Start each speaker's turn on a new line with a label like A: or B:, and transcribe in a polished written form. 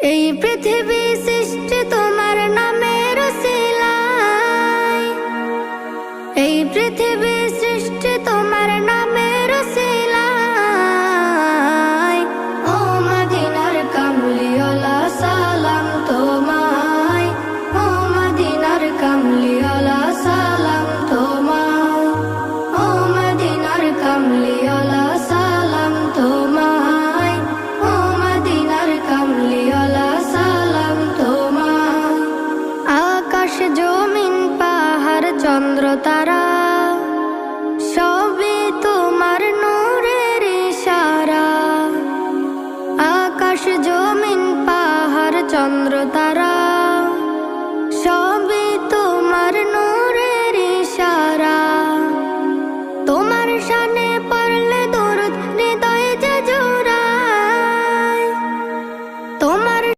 A: এই পৃথিবী সৃষ্টি তোমার নামের উসিলায়, এই পৃথিবী সৃষ্টি তোমার নামের উসিলায়। ও মদিনার কামলিওয়ালা সালাম তোমায়, ও মদিনার কামলিওয়ালা সালাম তোমায়, ও মদিনার কামলিওয়ালা সালাম তোমায়, ও মদিনার কামলিওয়ালা সালাম তোমায়। আকাশ জমিন পাহাড় চন্দ্র তারা সবই তোমার নূরের ইশারা। আকাশ জমিন পাহাড় চন্দ্র তারা